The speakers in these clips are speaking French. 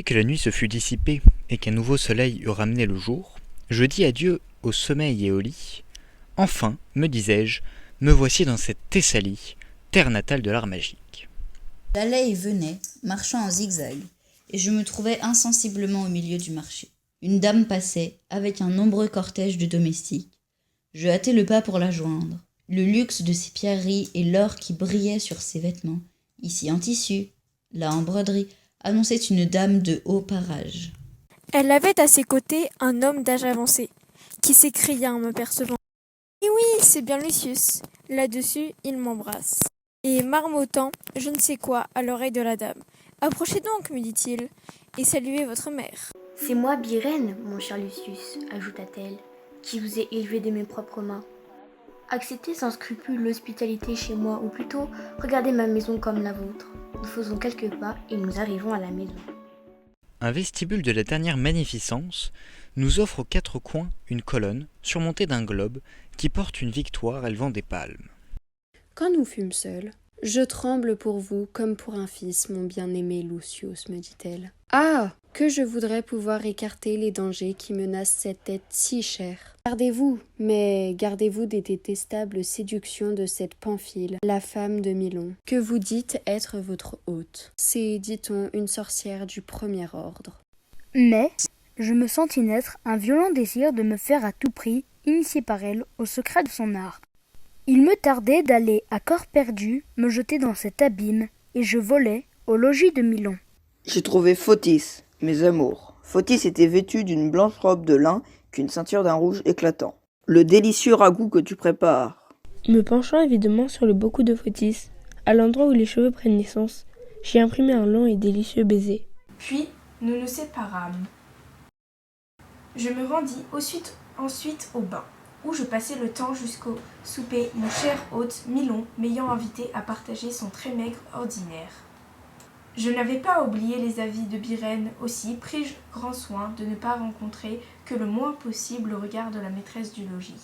que la nuit se fut dissipée et qu'un nouveau soleil eut ramené le jour, je dis adieu au sommeil et au lit. Enfin, me disais-je, me voici dans cette Thessalie, terre natale de l'art magique. J'allais et venais, marchant en zigzag, et je me trouvais insensiblement au milieu du marché. Une dame passait, avec un nombreux cortège de domestiques. Je hâtai le pas pour la joindre. Le luxe de ses pierreries et l'or qui brillait sur ses vêtements, ici en tissu, là en broderie, annonçait une dame de haut parage. Elle avait à ses côtés un homme d'âge avancé, qui s'écria en m'apercevant. « Eh oui, c'est bien Lucius !» Là-dessus, il m'embrasse. Et marmottant je ne sais quoi à l'oreille de la dame. « Approchez donc, me dit-il, et saluez votre mère. » « C'est moi, Birène, mon cher Lucius, ajouta-t-elle, qui vous ai élevé de mes propres mains. Acceptez sans scrupule l'hospitalité chez moi, ou plutôt, regardez ma maison comme la vôtre. Nous faisons quelques pas et nous arrivons à la maison. » Un vestibule de la dernière magnificence nous offre aux quatre coins une colonne surmontée d'un globe qui porte une victoire élevant des palmes. Quand nous fûmes seuls, « Je tremble pour vous comme pour un fils, mon bien-aimé Lucius, me dit-elle. Ah, que je voudrais pouvoir écarter les dangers qui menacent cette tête si chère. Gardez-vous, mais gardez-vous des détestables séductions de cette Pamphile, la femme de Milon, que vous dites être votre hôte. C'est, dit-on, une sorcière du premier ordre. Mais je me sentis naître un violent désir de me faire à tout prix initier par elle au secret de son art. Il me tardait d'aller à corps perdu me jeter dans cet abîme, et je volais au logis de Milon. J'ai trouvé Photis, mes amours. Photis était vêtue d'une blanche robe de lin qu'une ceinture d'un rouge éclatant. Le délicieux ragoût que tu prépares. Me penchant évidemment sur le beau cou de Photis, à l'endroit où les cheveux prennent naissance, j'y imprimai un long et délicieux baiser. Puis nous nous séparâmes. Je me rendis ensuite au bain, où je passai le temps jusqu'au souper, mon cher hôte Milon m'ayant invité à partager son très maigre ordinaire. Je n'avais pas oublié les avis de Birène aussi, pris-je grand soin de ne pas rencontrer que le moins possible le regard de la maîtresse du logis.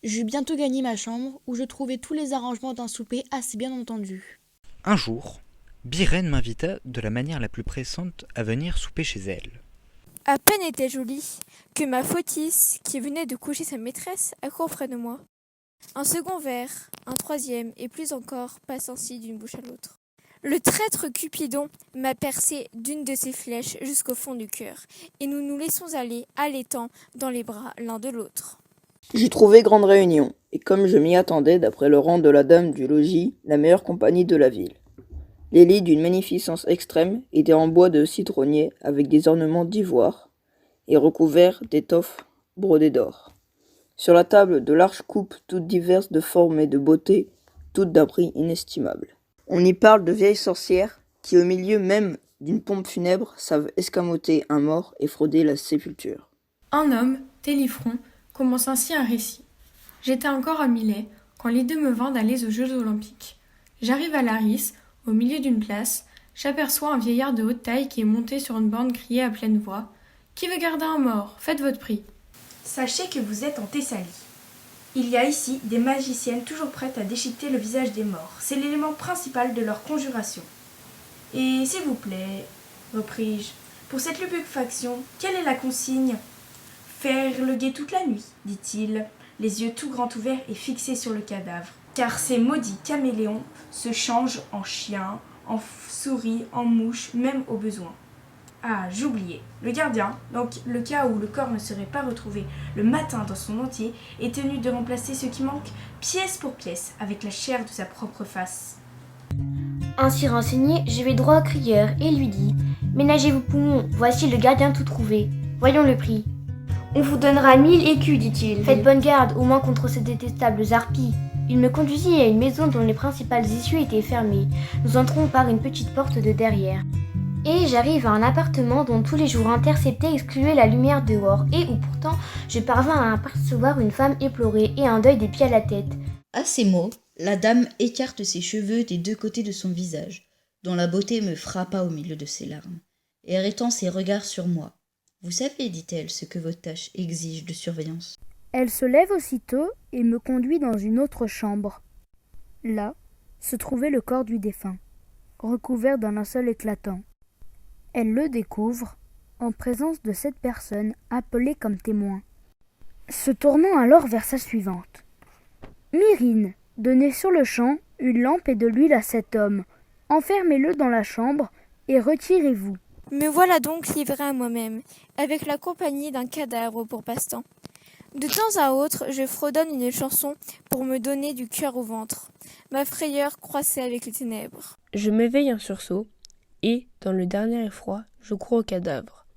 J'eus bientôt gagné ma chambre, où je trouvai tous les arrangements d'un souper assez bien entendu. Un jour, Birène m'invita de la manière la plus pressante à venir souper chez elle. À peine était-je au lit que ma Photis, qui venait de coucher sa maîtresse, accourt près de moi. Un second verre, un troisième, et plus encore, passe ainsi d'une bouche à l'autre. Le traître Cupidon m'a percé d'une de ses flèches jusqu'au fond du cœur, et nous nous laissons aller, allaitant, dans les bras l'un de l'autre. J'y trouvais grande réunion, et comme je m'y attendais, d'après le rang de la dame du logis, la meilleure compagnie de la ville. Les lits d'une magnificence extrême étaient en bois de citronnier avec des ornements d'ivoire et recouverts d'étoffes brodées d'or. Sur la table, de larges coupes toutes diverses de forme et de beauté, toutes d'un prix inestimable. On y parle de vieilles sorcières qui, au milieu même d'une pompe funèbre, savent escamoter un mort et frauder la sépulture. Un homme, Téliphron, commence ainsi un récit. J'étais encore à Milet quand l'idée me vint d'aller aux Jeux olympiques. J'arrive à Laris, au milieu d'une place, j'aperçois un vieillard de haute taille qui est monté sur une borne crié à pleine voix « Qui veut garder un mort? Faites votre prix !» Sachez que vous êtes en Thessalie. Il y a ici des magiciennes toujours prêtes à déchiqueter le visage des morts. C'est l'élément principal de leur conjuration. Et s'il vous plaît, repris-je, pour cette lubrifaction, quelle est la consigne? Faire le guet toute la nuit, dit-il, les yeux tout grands ouverts et fixés sur le cadavre. Car ces maudits caméléons se changent en chiens, en souris, en mouches, même au besoin. Ah, j'oubliais. Le gardien, dans le cas où le corps ne serait pas retrouvé le matin dans son entier, est tenu de remplacer ce qui manque pièce pour pièce avec la chair de sa propre face. Ainsi renseigné, je vais droit au crieur et lui dis « Ménagez vos poumons, voici le gardien tout trouvé. Voyons le prix. »« On vous donnera 1000 écus, dit-il. Faites bonne garde, au moins contre ces détestables harpies. » Il me conduisit à une maison dont les principales issues étaient fermées. Nous entrons par une petite porte de derrière. Et j'arrive à un appartement dont tous les jours interceptés excluaient la lumière dehors, et où pourtant je parvins à apercevoir une femme éplorée et un deuil des pieds à la tête. À ces mots, la dame écarte ses cheveux des deux côtés de son visage, dont la beauté me frappa au milieu de ses larmes, et arrêtant ses regards sur moi. « Vous savez, dit-elle, ce que votre tâche exige de surveillance. » Elle se lève aussitôt et me conduit dans une autre chambre. Là se trouvait le corps du défunt, recouvert d'un linceul éclatant. Elle le découvre en présence de 7 personnes appelées comme témoins. Se tournant alors vers sa suivante. Myrrhine, donnez sur le champ une lampe et de l'huile à cet homme. Enfermez-le dans la chambre et retirez-vous. Me voilà donc livré à moi-même, avec la compagnie d'un cadavre pour passe-temps. De temps à autre, je fredonne une chanson pour me donner du cœur au ventre. Ma frayeur croissait avec les ténèbres. Je m'éveille en sursaut, et, dans le dernier effroi, je cours au cadavre.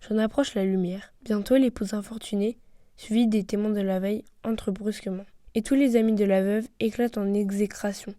J'en approche la lumière. Bientôt l'épouse infortunée, suivie des témoins de la veille, entre brusquement. Et tous les amis de la veuve éclatent en exécration,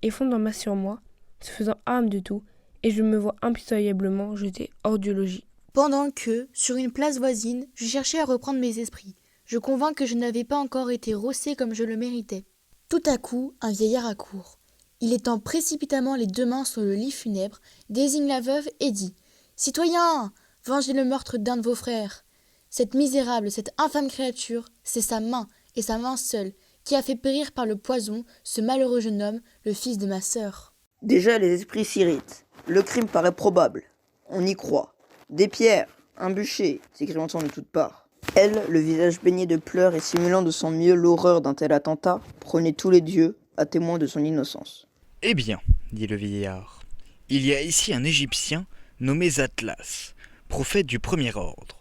et fondent en masse sur moi, se faisant arme de tout, et je me vois impitoyablement jeté hors du logis. Pendant que, sur une place voisine, je cherchais à reprendre mes esprits. Je convins que je n'avais pas encore été rossé comme je le méritais. Tout à coup, un vieillard accourt. Il étend précipitamment les 2 mains sur le lit funèbre, désigne la veuve et dit « Citoyens, vengez le meurtre d'un de vos frères. Cette misérable, cette infâme créature, c'est sa main, et sa main seule, qui a fait périr par le poison ce malheureux jeune homme, le fils de ma sœur. » Déjà, les esprits s'irritent. Le crime paraît probable. On y croit. Des pierres, un bûcher, s'écrie-t-on de toutes parts. Elle, le visage baigné de pleurs et simulant de son mieux l'horreur d'un tel attentat, prenait tous les dieux à témoin de son innocence. « Eh bien, dit le vieillard, il y a ici un Égyptien nommé Atlas, prophète du premier ordre.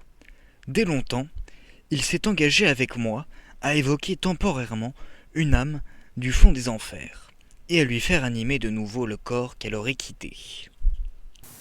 Dès longtemps, il s'est engagé avec moi à évoquer temporairement une âme du fond des enfers, et à lui faire animer de nouveau le corps qu'elle aurait quitté. »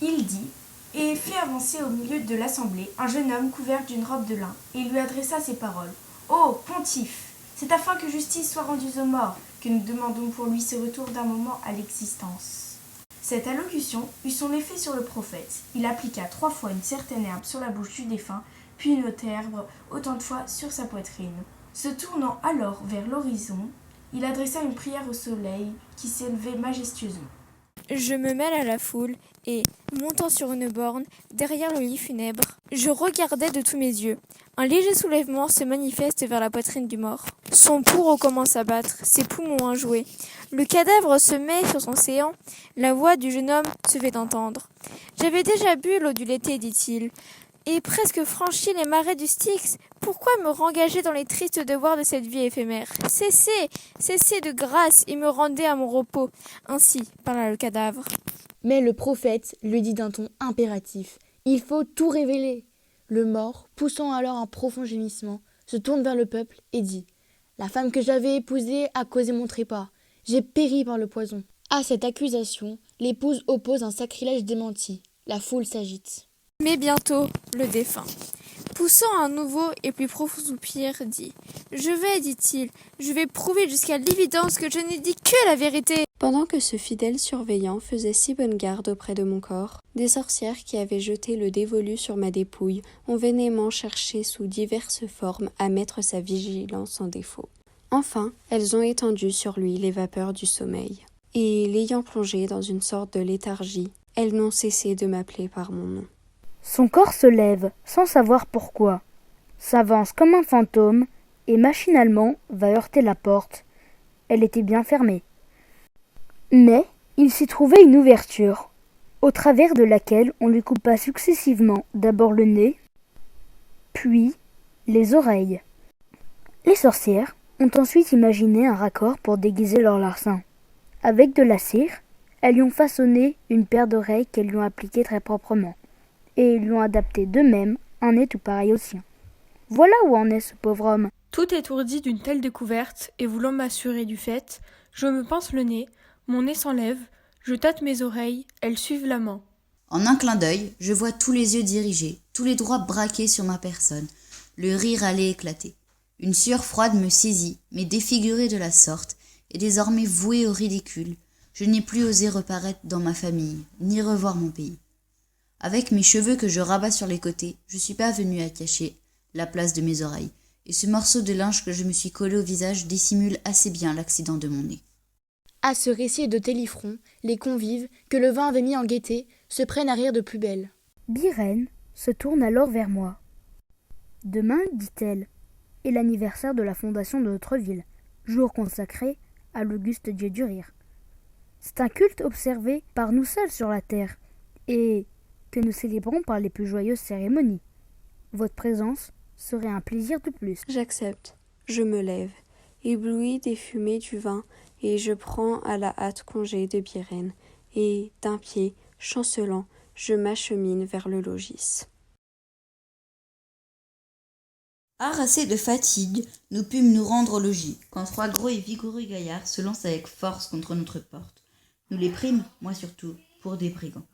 Il dit, et fit avancer au milieu de l'assemblée un jeune homme couvert d'une robe de lin, et lui adressa ces paroles. « Ô pontife, c'est afin que justice soit rendue aux morts que nous demandons pour lui ce retour d'un moment à l'existence. » Cette allocution eut son effet sur le prophète. Il appliqua 3 fois une certaine herbe sur la bouche du défunt, puis une autre herbe autant de fois sur sa poitrine. Se tournant alors vers l'horizon, il adressa une prière au soleil qui s'élevait majestueusement. Je me mêle à la foule et, montant sur une borne, derrière le lit funèbre, je regardais de tous mes yeux. Un léger soulèvement se manifeste vers la poitrine du mort. Son pouls recommence à battre, ses poumons enjoués. Le cadavre se met sur son séant, la voix du jeune homme se fait entendre. « J'avais déjà bu l'eau du l'été, dit-il, et presque franchi les marais du Styx. Pourquoi me rengager dans les tristes devoirs de cette vie éphémère? Cessez de grâce et me rendez à mon repos. » Ainsi parla le cadavre. Mais le prophète lui dit d'un ton impératif « Il faut tout révéler !» Le mort, poussant alors un profond gémissement, se tourne vers le peuple et dit « La femme que j'avais épousée a causé mon trépas. J'ai péri par le poison. » À cette accusation, l'épouse oppose un sacrilège démenti. La foule s'agite. Mais bientôt, le défunt, poussant un nouveau et plus profond soupir, dit « Je vais, dit-il, je vais prouver jusqu'à l'évidence que je n'ai dit que la vérité. » Pendant que ce fidèle surveillant faisait si bonne garde auprès de mon corps, des sorcières qui avaient jeté le dévolu sur ma dépouille ont vainement cherché sous diverses formes à mettre sa vigilance en défaut. Enfin, elles ont étendu sur lui les vapeurs du sommeil. Et l'ayant plongé dans une sorte de léthargie, elles n'ont cessé de m'appeler par mon nom. Son corps se lève, sans savoir pourquoi, s'avance comme un fantôme et machinalement va heurter la porte. Elle était bien fermée. Mais il s'y trouvait une ouverture, au travers de laquelle on lui coupa successivement d'abord le nez, puis les oreilles. Les sorcières ont ensuite imaginé un raccord pour déguiser leur larcin. Avec de la cire, elles lui ont façonné une paire d'oreilles qu'elles lui ont appliquées très proprement, et lui ont adapté d'eux-mêmes un nez tout pareil au sien. Voilà où en est ce pauvre homme. Tout étourdi d'une telle découverte, et voulant m'assurer du fait, je me pince le nez, mon nez s'enlève, je tâte mes oreilles, elles suivent la main. En un clin d'œil, je vois tous les yeux dirigés, tous les droits braqués sur ma personne. Le rire allait éclater. Une sueur froide me saisit, mais défigurée de la sorte, et désormais vouée au ridicule, je n'ai plus osé reparaître dans ma famille, ni revoir mon pays. Avec mes cheveux que je rabats sur les côtés, je suis parvenue à cacher la place de mes oreilles, et ce morceau de linge que je me suis collé au visage dissimule assez bien l'accident de mon nez. À ce récit de Téliphron, les convives, que le vin avait mis en gaieté, se prennent à rire de plus belle. Byrène se tourne alors vers moi. « Demain, dit-elle, est l'anniversaire de la fondation de notre ville, jour consacré à l'auguste dieu du rire. C'est un culte observé par nous seuls sur la terre, et que nous célébrons par les plus joyeuses cérémonies. Votre présence serait un plaisir de plus. J'accepte. Je me lève, ébloui des fumées du vin, et je prends à la hâte congé de Biren, et, d'un pied, chancelant, je m'achemine vers le logis. Harassés de fatigue, nous pûmes nous rendre au logis, quand 3 gros et vigoureux gaillards se lancent avec force contre notre porte. Nous les prîmes, moi surtout, pour des brigands.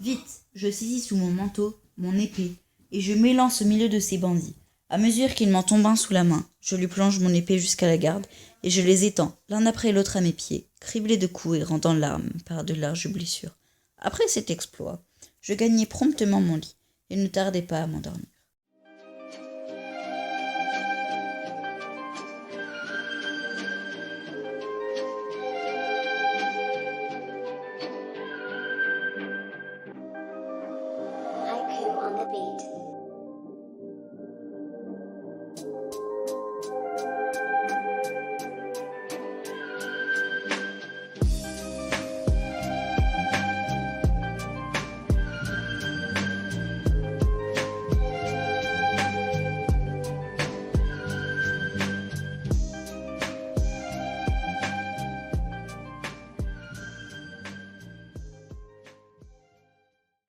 Vite, je saisis sous mon manteau mon épée, et je m'élance au milieu de ces bandits. À mesure qu'il m'en tombe un sous la main, je lui plonge mon épée jusqu'à la garde, et je les étends l'un après l'autre à mes pieds, criblés de coups et rendant l'arme par de larges blessures. Après cet exploit, je gagnai promptement mon lit, et ne tardai pas à m'endormir.